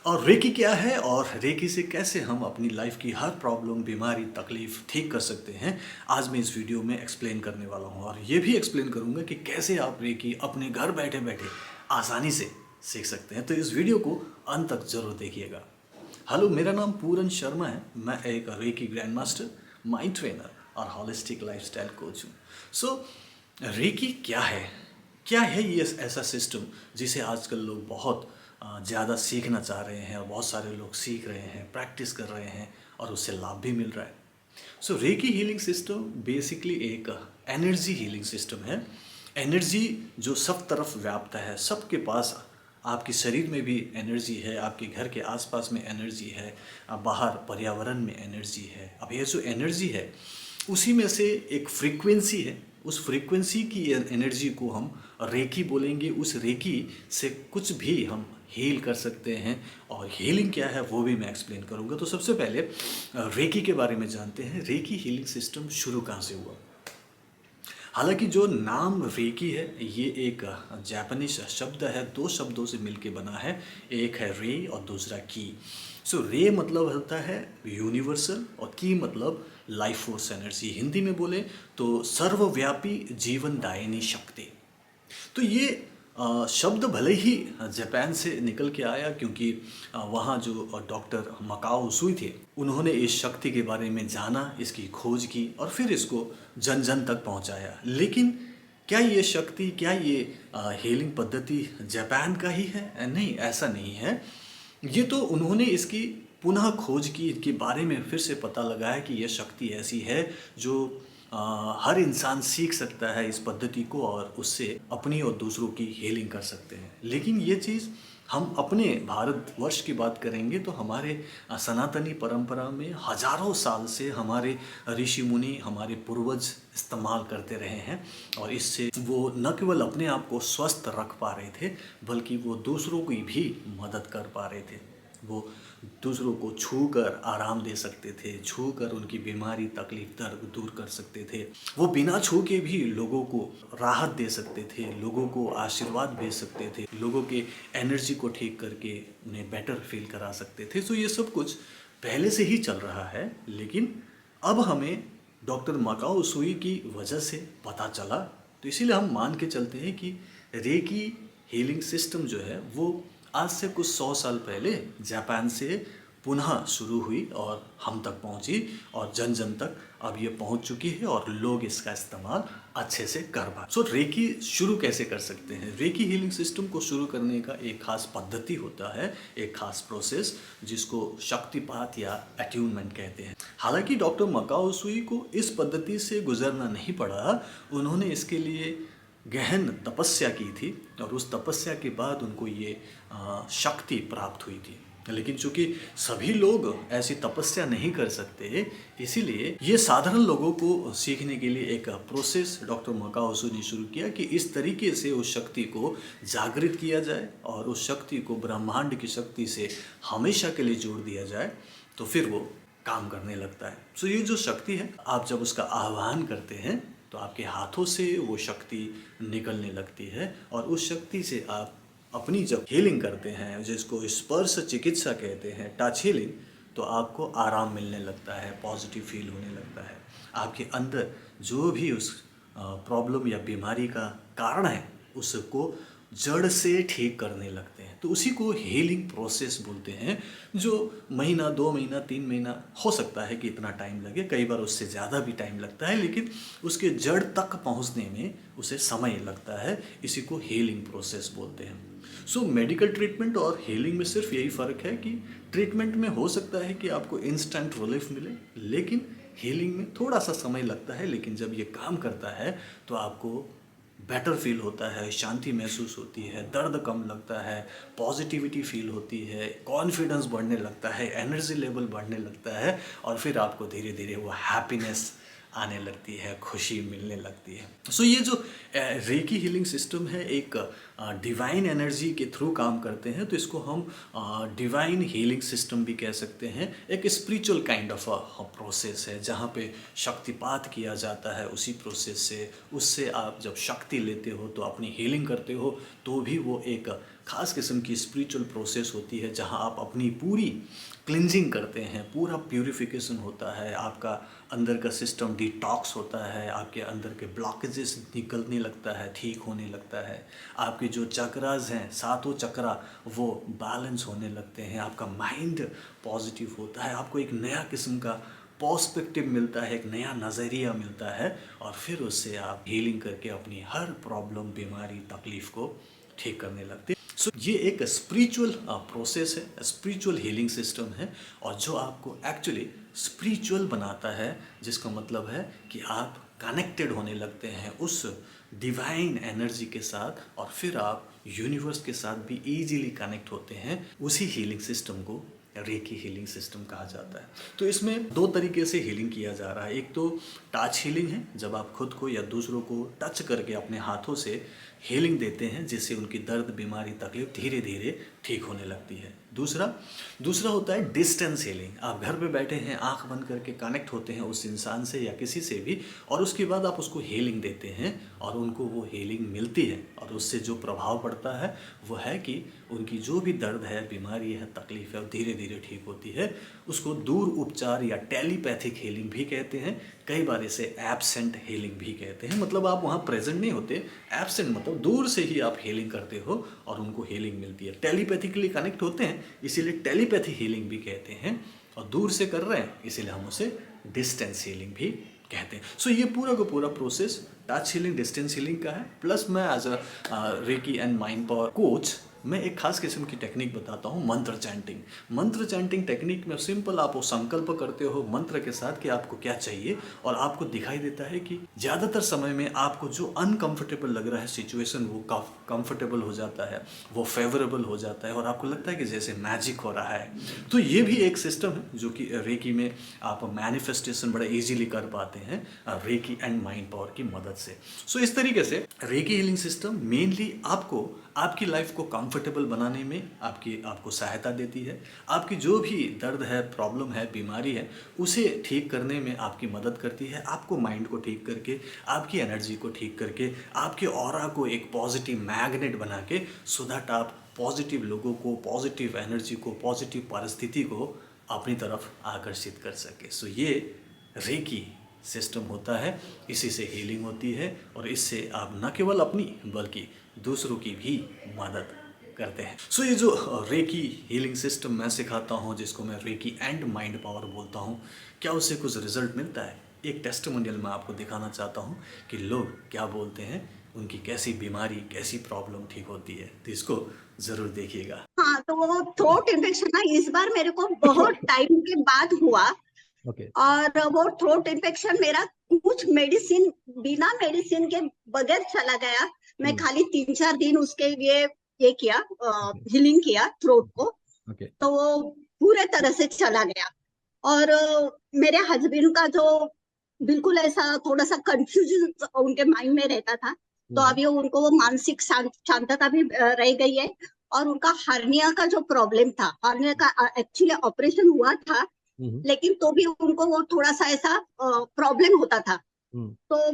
और रेकी क्या है और रेकी से कैसे हम अपनी लाइफ की हर प्रॉब्लम, बीमारी, तकलीफ ठीक कर सकते हैं, आज मैं इस वीडियो में एक्सप्लेन करने वाला हूँ। और ये भी एक्सप्लेन करूँगा कि कैसे आप रेकी अपने घर बैठे बैठे आसानी से सीख सकते हैं। तो इस वीडियो को अंत तक जरूर देखिएगा। हेलो, मेरा नाम पूरन शर्मा है। मैं एक reiki grand master, mind trainer और हॉलिस्टिक लाइफस्टाइल कोच हूँ। सो रेकी क्या है? क्या है ये ऐसा सिस्टम जिसे आजकल लोग बहुत ज़्यादा सीखना चाह रहे हैं और बहुत सारे लोग सीख रहे हैं, प्रैक्टिस कर रहे हैं और उससे लाभ भी मिल रहा है। सो रेकी हीलिंग सिस्टम बेसिकली एक एनर्जी हीलिंग सिस्टम है। एनर्जी जो सब तरफ व्याप्त है, सबके पास। आपके शरीर में भी एनर्जी है, आपके घर के आसपास में एनर्जी है, बाहर पर्यावरण में एनर्जी है। अब ये जो एनर्जी है उसी में से एक फ्रीक्वेंसी है। उस फ्रीक्वेंसी की एनर्जी को हम रेकी बोलेंगे। उस रेकी से कुछ भी हम हील कर सकते हैं। और हीलिंग क्या है वो भी मैं एक्सप्लेन करूंगा। तो सबसे पहले रेकी के बारे में जानते हैं। रेकी हीलिंग सिस्टम शुरू कहाँ से हुआ? हालांकि जो नाम रेकी है ये एक जापानीज शब्द है, दो शब्दों से मिलके बना है। एक है रे और दूसरा की। सो रे मतलब होता है यूनिवर्सल और की मतलब लाइफ फोर्स एनर्जी। हिंदी में बोले तो सर्वव्यापी जीवनदायिनी शक्ति। तो ये शब्द भले ही जापान से निकल के आया, क्योंकि वहाँ जो डॉक्टर मकाओ उसूई थे उन्होंने इस शक्ति के बारे में जाना, इसकी खोज की और फिर इसको जन जन तक पहुँचाया। लेकिन क्या ये शक्ति, क्या ये हीलिंग पद्धति जापान का ही है? नहीं, ऐसा नहीं है। ये तो उन्होंने इसकी पुनः खोज की, इनके बारे में फिर से पता लगाया कि यह शक्ति ऐसी है जो हर इंसान सीख सकता है इस पद्धति को और उससे अपनी और दूसरों की हीलिंग कर सकते हैं। लेकिन ये चीज़ हम अपने भारतवर्ष की बात करेंगे तो हमारे सनातनी परंपरा में हजारों साल से हमारे ऋषि मुनि, हमारे पूर्वज इस्तेमाल करते रहे हैं। और इससे वो न केवल अपने आप को स्वस्थ रख पा रहे थे बल्कि वो दूसरों की भी मदद कर पा रहे थे। वो दूसरों को छू कर आराम दे सकते थे, छू कर उनकी बीमारी, तकलीफ, दर्द दूर कर सकते थे। वो बिना छू के भी लोगों को राहत दे सकते थे, लोगों को आशीर्वाद भेज सकते थे, लोगों के एनर्जी को ठीक करके उन्हें बेटर फील करा सकते थे। तो ये सब कुछ पहले से ही चल रहा है, लेकिन अब हमें डॉक्टर मकाओ उसूई की वजह से पता चला। तो इसीलिए हम मान के चलते हैं कि रेकी हीलिंग सिस्टम जो है वो आज से कुछ 100 साल पहले जापान से पुनः शुरू हुई और हम तक पहुंची और जन जन तक अब ये पहुंच चुकी है और लोग इसका इस्तेमाल अच्छे से कर पा। सो रेकी शुरू कैसे कर सकते हैं? रेकी हीलिंग सिस्टम को शुरू करने का एक खास पद्धति होता है, एक खास प्रोसेस जिसको शक्तिपात या अट्यूनमेंट कहते हैं। हालांकि डॉक्टर मकाओ उसूई को इस पद्धति से गुजरना नहीं पड़ा। उन्होंने इसके लिए गहन तपस्या की थी और उस तपस्या के बाद उनको ये शक्ति प्राप्त हुई थी। लेकिन चूंकि सभी लोग ऐसी तपस्या नहीं कर सकते, इसीलिए ये साधारण लोगों को सीखने के लिए एक प्रोसेस डॉक्टर मकाओ उसूई ने शुरू किया कि इस तरीके से उस शक्ति को जागृत किया जाए और उस शक्ति को ब्रह्मांड की शक्ति से हमेशा के लिए जोड़ दिया जाए, तो फिर वो काम करने लगता है। सो ये जो शक्ति है, आप जब उसका आह्वान करते हैं तो आपके हाथों से वो शक्ति निकलने लगती है और उस शक्ति से आप अपनी जब हीलिंग करते हैं, जिसको स्पर्श चिकित्सा कहते हैं, टच हीलिंग, तो आपको आराम मिलने लगता है, पॉजिटिव फील होने लगता है। आपके अंदर जो भी उस प्रॉब्लम या बीमारी का कारण है उसको जड़ से ठीक करने लगते हैं। तो उसी को हीलिंग प्रोसेस बोलते हैं, जो महीना, 2 महीना, 3 महीना हो सकता है कि इतना टाइम लगे, कई बार उससे ज़्यादा भी टाइम लगता है, लेकिन उसके जड़ तक पहुंचने में उसे समय लगता है। इसी को हीलिंग प्रोसेस बोलते हैं। सो मेडिकल ट्रीटमेंट और हीलिंग में सिर्फ यही फ़र्क है कि ट्रीटमेंट में हो सकता है कि आपको इंस्टेंट रिलीफ मिले, लेकिन हीलिंग में थोड़ा सा समय लगता है। लेकिन जब ये काम करता है तो आपको बेटर फील होता है, शांति महसूस होती है, दर्द कम लगता है, पॉजिटिविटी फील होती है, कॉन्फिडेंस बढ़ने लगता है, एनर्जी लेवल बढ़ने लगता है और फिर आपको धीरे धीरे वो हैप्पीनेस आने लगती है, खुशी मिलने लगती है। सो ये जो रेकी हीलिंग सिस्टम है एक डिवाइन एनर्जी के थ्रू काम करते हैं, तो इसको हम डिवाइन हीलिंग सिस्टम भी कह सकते हैं। एक स्पिरिचुअल काइंड ऑफ प्रोसेस है जहाँ पे शक्तिपात किया जाता है। उसी प्रोसेस से, उससे आप जब शक्ति लेते हो तो अपनी हीलिंग करते हो, तो भी वो एक खास किस्म की स्पिरिचुअल प्रोसेस होती है जहाँ आप अपनी पूरी क्लिनजिंग करते हैं, पूरा प्यूरिफिकेशन होता है, आपका अंदर का सिस्टम डिटॉक्स होता है, आपके अंदर के ब्लॉकेजेस निकलने लगता है, ठीक होने लगता है, आपके जो चक्रास हैं, सातों चक्रा वो बैलेंस होने लगते हैं, आपका माइंड पॉजिटिव होता है, आपको एक नया किस्म का पर्सपेक्टिव मिलता है, एक नया नज़रिया मिलता है और फिर उससे आप हीलिंग करके अपनी हर प्रॉब्लम, बीमारी, तकलीफ़ को ठीक करने लगते हैं। सो ये एक स्पिरिचुअल प्रोसेस है, स्पिरिचुअल हीलिंग सिस्टम है और जो आपको एक्चुअली स्पिरिचुअल बनाता है, जिसका मतलब है कि आप कनेक्टेड होने लगते हैं उस डिवाइन एनर्जी के साथ और फिर आप यूनिवर्स के साथ भी इजीली कनेक्ट होते हैं। उसी हीलिंग सिस्टम को रेकी हीलिंग सिस्टम कहा जाता है। तो इसमें दो तरीके से हीलिंग किया जा रहा है। एक तो टच हीलिंग है, जब आप खुद को या दूसरों को टच करके अपने हाथों से हीलिंग देते हैं जिससे उनकी दर्द, बीमारी, तकलीफ धीरे धीरे ठीक होने लगती है। दूसरा होता है डिस्टेंस हीलिंग। आप घर पे बैठे हैं, आंख बंद करके कनेक्ट होते हैं उस इंसान से या किसी से भी और उसके बाद आप उसको हीलिंग देते हैं और उनको वो हीलिंग मिलती है और उससे जो प्रभाव पड़ता है वो है कि उनकी जो भी दर्द है, बीमारी है, तकलीफ है, वो धीरे धीरे ठीक होती है। उसको दूर उपचार या टेलीपैथिक हीलिंग भी कहते हैं, कई बार इसे एब्सेंट हीलिंग भी कहते हैं। मतलब आप वहाँ प्रेजेंट नहीं होते, एब्सेंट मतलब दूर से ही आप हीलिंग करते हो और उनको हीलिंग मिलती है। टेलीपैथिकली कनेक्ट होते हैं इसीलिए टेलीपैथी हीलिंग भी कहते हैं और दूर से कर रहे हैं इसीलिए हम उसे डिस्टेंस हीलिंग भी कहते हैं। सो ये पूरा का पूरा process touch healing, distance healing का है। प्लस मैं as a reiki and mind power coach मैं एक खास किस्म की टेक्निक बताता हूँ, मंत्र चैंटिंग। मंत्र चैंटिंग टेक्निक में सिंपल आप वो संकल्प करते हो मंत्र के साथ कि आपको क्या चाहिए और आपको दिखाई देता है कि ज़्यादातर समय में आपको जो अनकंफर्टेबल लग रहा है सिचुएशन वो कंफर्टेबल हो जाता है, वो फेवरेबल हो जाता है और आपको लगता है कि जैसे मैजिक हो रहा है। तो ये भी एक सिस्टम है जो कि रेकी में आप मैनिफेस्टेशन बड़ा ईजीली कर पाते हैं रेकी एंड माइंड पावर की मदद से। सो इस तरीके से रेकी हीलिंग सिस्टम मेनली आपको आपकी लाइफ को कंफर्टेबल बनाने में आपको सहायता देती है। आपकी जो भी दर्द है, प्रॉब्लम है, बीमारी है, उसे ठीक करने में आपकी मदद करती है। आपको माइंड को ठीक करके, आपकी एनर्जी को ठीक करके, आपके ऑरा को एक पॉजिटिव मैग्नेट बना के सो दैट आप पॉजिटिव लोगों को, पॉजिटिव एनर्जी को, पॉजिटिव परिस्थिति को अपनी तरफ आकर्षित कर सके। सो ये रेकी सिस्टम होता है, इसी से हीलिंग होती है और इससे आप न केवल अपनी बल्कि दूसरों की भी मदद करते हैं। सो ये जो रेकी हीलिंग सिस्टम मैं सिखाता हूँ, जिसको मैं रेकी एंड माइंड पावर बोलता हूँ, क्या उससे कुछ रिजल्ट मिलता है? एक टेस्टिमोनियल मैं आपको दिखाना चाहता हूँ कि लोग क्या बोलते हैं, उनकी कैसी बीमारी, कैसी प्रॉब्लम ठीक होती है। तो इसको ज़रूर देखिएगा। हाँ, तो वो थ्रोट इन्फेक्शन ना इस बार मेरे को बहुत टाइम के बाद हुआ। ओके। और वो थ्रोट इन्फेक्शन मेरा कुछ मेडिसिन, बिना मेडिसिन के बगैर चला गया। मैं खाली 3-4 दिन उसके लिए ये किया, हीलिंग किया थ्रोट को, तो वो पूरे तरह से चला गया। और मेरे हस्बैंड का जो बिल्कुल ऐसा थोड़ा सा कंफ्यूजन उनके माइंड में रहता था, तो अभी उनको वो मानसिक शांतता भी रह गई है। और उनका हार्निया का जो प्रॉब्लम था, हार्निया का एक्चुअली ऑपरेशन हुआ था, लेकिन तो भी उनको वो थोड़ा सा ऐसा प्रॉब्लम होता था, तो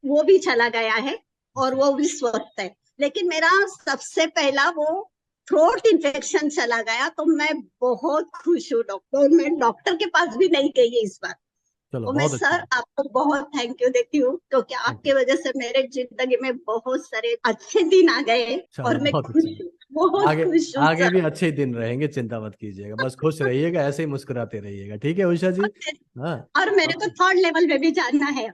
वो भी चला गया है और वो भी स्वस्थ है। लेकिन मेरा सबसे पहला वो थ्रोट इन्फेक्शन चला गया, तो मैं बहुत खुश हूँ डॉक्टर। मैं डॉक्टर के पास भी नहीं गई इस बार। तो मैं सर आपको बहुत थैंक यू देती हूँ, क्योंकि आपकी वजह से मेरे जिंदगी में बहुत सारे अच्छे दिन आ गए और मैं खुश हूँ, बहुत खुश हूँ। आगे भी अच्छे दिन रहेंगे, चिंता मत कीजिएगा, बस खुश रहिएगा, ऐसे ही मुस्कुराते रहिएगा। ठीक है उषा जी? हाँ, और मेरे को 3rd लेवल में भी जाना है।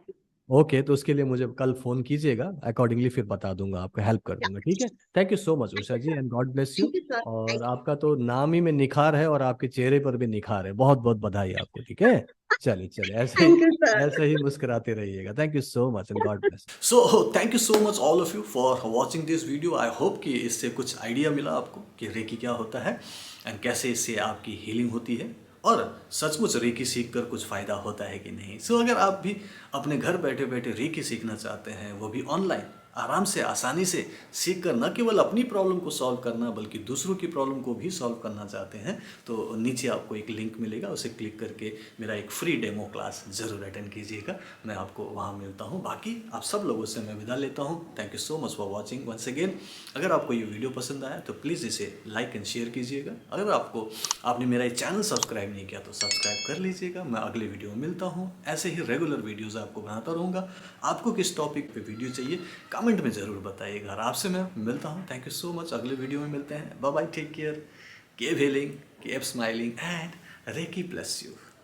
ओके, तो उसके लिए मुझे कल फोन कीजिएगा, अकॉर्डिंगली फिर बता दूंगा, आपको हेल्प कर दूंगा। ठीक है, thank you so much Usha ji and God bless you. और आपका तो नाम ही में निखार है और आपके चेहरे पर भी निखार है, बहुत बहुत बधाई आपको। ठीक है, चलिए ऐसे ही मुस्कुराते रहिएगा। Thank you so much and God bless. So thank you so much all of you for watching this video. I hope कि इससे कुछ आइडिया मिला आपको कि रेकी क्या होता है एंड कैसे इससे आपकी हीलिंग होती है और सचमुच रेकी सीख कर कुछ फ़ायदा होता है कि नहीं। सो अगर आप भी अपने घर बैठे बैठे रेकी सीखना चाहते हैं, वो भी ऑनलाइन, आराम से आसानी से सीख कर न केवल अपनी प्रॉब्लम को सॉल्व करना बल्कि दूसरों की प्रॉब्लम को भी सॉल्व करना चाहते हैं तो नीचे आपको एक लिंक मिलेगा, उसे क्लिक करके मेरा एक फ्री डेमो क्लास ज़रूर अटेंड कीजिएगा। मैं आपको वहाँ मिलता हूँ। बाकी आप सब लोगों से मैं विदा लेता हूँ। Thank you so much for watching once again. अगर आपको ये वीडियो पसंद आया तो प्लीज़ इसे लाइक एंड शेयर कीजिएगा। अगर आपने मेरा ये चैनल सब्सक्राइब नहीं किया तो सब्सक्राइब कर लीजिएगा। मैं अगले वीडियो में मिलता हूँ। ऐसे ही रेगुलर वीडियोज़ आपको बनाता रहूँगा। आपको किस टॉपिक पे वीडियो चाहिए कमेंट में ज़रूर बताइएगा। और आपसे मैं मिलता हूँ। Thank you so much. अगले वीडियो में मिलते हैं। Bye bye, take care, keep healing, keep smiling and reiki bless you.